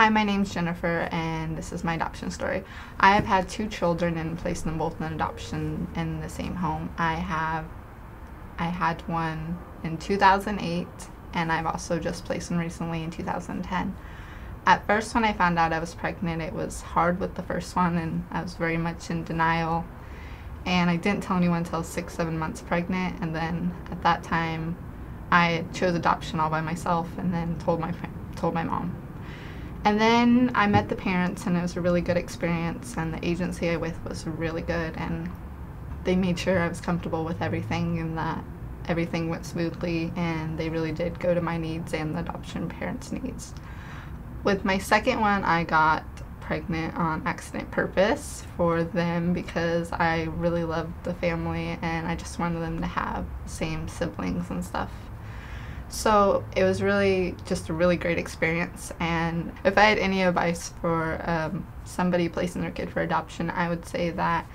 Hi, my name's Jennifer, and this is my adoption story. I have had two children and placed them both in adoption in the same home. I had one in 2008, and I've also just placed one recently in 2010. At first, when I found out I was pregnant, it was hard with the first one, and I was very much in denial. And I didn't tell anyone until 6-7 months pregnant, and then at that time, I chose adoption all by myself, and then told my mom. And then I met the parents, and it was a really good experience, and the agency I with was really good, and they made sure I was comfortable with everything and that everything went smoothly, and they really did go to my needs and the adoption parents' needs. With my second one, I got pregnant on accident purpose for them because I really loved the family and I just wanted them to have the same siblings and stuff. So it was really just a really great experience, and if I had any advice for somebody placing their kid for adoption, I would say that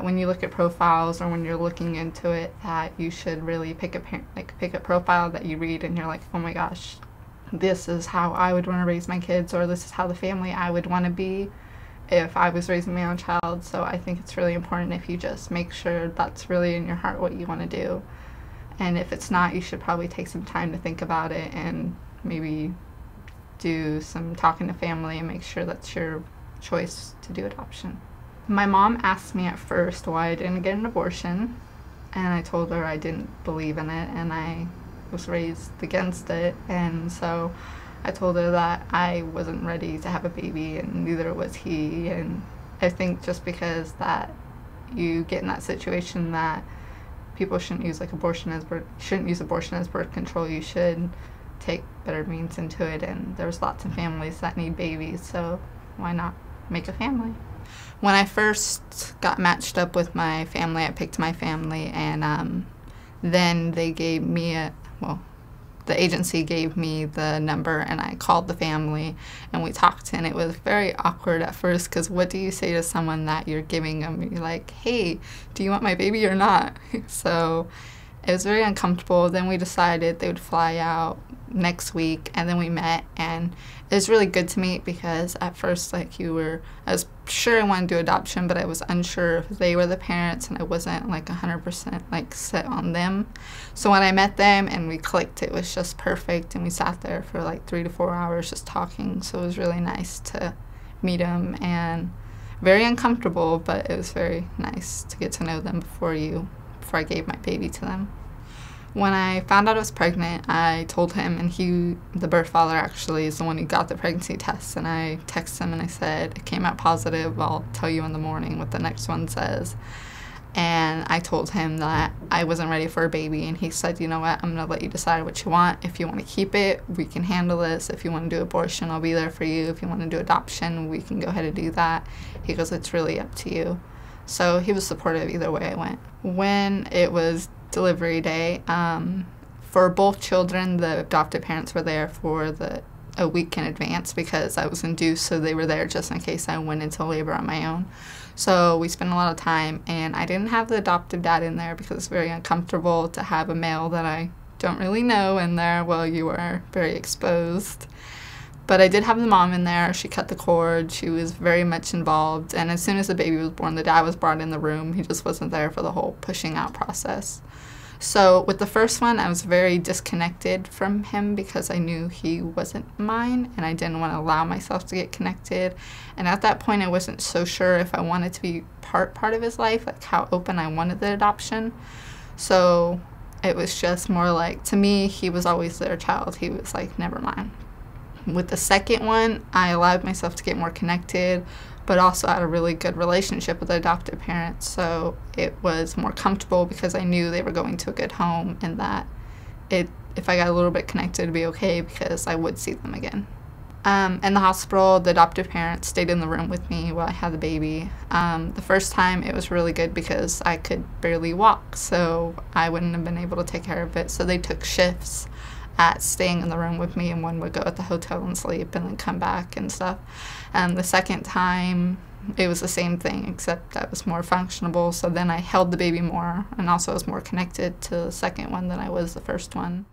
when you look at profiles or when you're looking into it, that you should really pick a profile that you read and you're like, oh my gosh, this is how I would want to raise my kids, or this is how the family I would want to be if I was raising my own child. So I think it's really important if you just make sure that's really in your heart what you want to do. And if it's not, you should probably take some time to think about it and maybe do some talking to family and make sure that's your choice to do adoption. My mom asked me at first why I didn't get an abortion, and I told her I didn't believe in it and I was raised against it, and so I told her that I wasn't ready to have a baby and neither was he. And I think just because that you get in that situation that people shouldn't use abortion as birth control. You should take better means into it, and there's lots of families that need babies, so why not make a family? When I first got matched up with my family, I picked my family, and then they gave me the agency gave me the number, and I called the family and we talked, and it was very awkward at first because what do you say to someone that you're giving them? You're like, hey, do you want my baby or not? So it was very uncomfortable. Then we decided they would fly out next week, and then we met, and it was really good to meet because at first I was sure I wanted to do adoption, but I was unsure if they were the parents, and I wasn't 100% set on them. So when I met them and we clicked, it was just perfect, and we sat there for 3 to 4 hours just talking. So it was really nice to meet them, and very uncomfortable, but it was very nice to get to know them before I gave my baby to them. When I found out I was pregnant, I told him, and the birth father actually is the one who got the pregnancy test, and I texted him and I said, it came out positive, I'll tell you in the morning what the next one says. And I told him that I wasn't ready for a baby, and he said, you know what, I'm going to let you decide what you want. If you want to keep it, we can handle this. If you want to do abortion, I'll be there for you. If you want to do adoption, we can go ahead and do that. He goes, it's really up to you. So he was supportive either way I went. When it was delivery day, for both children, the adoptive parents were there for a week in advance because I was induced, so they were there just in case I went into labor on my own. So we spent a lot of time, and I didn't have the adoptive dad in there because it's very uncomfortable to have a male that I don't really know in there while you are very exposed. But I did have the mom in there. She cut the cord. She was very much involved. And as soon as the baby was born, the dad was brought in the room. He just wasn't there for the whole pushing out process. So with the first one, I was very disconnected from him because I knew he wasn't mine, and I didn't want to allow myself to get connected. And at that point, I wasn't so sure if I wanted to be part of his life, how open I wanted the adoption. So it was just more to me, he was always their child. He was never mind. With the second one, I allowed myself to get more connected, but also had a really good relationship with the adoptive parents, so it was more comfortable because I knew they were going to a good home, and that if I got a little bit connected, it'd be okay because I would see them again. In the hospital, the adoptive parents stayed in the room with me while I had the baby. The first time, it was really good because I could barely walk, so I wouldn't have been able to take care of it, so they took shifts at staying in the room with me, and one would go at the hotel and sleep and then come back and stuff. And the second time, it was the same thing, except that was more functionable, so then I held the baby more and also was more connected to the second one than I was the first one.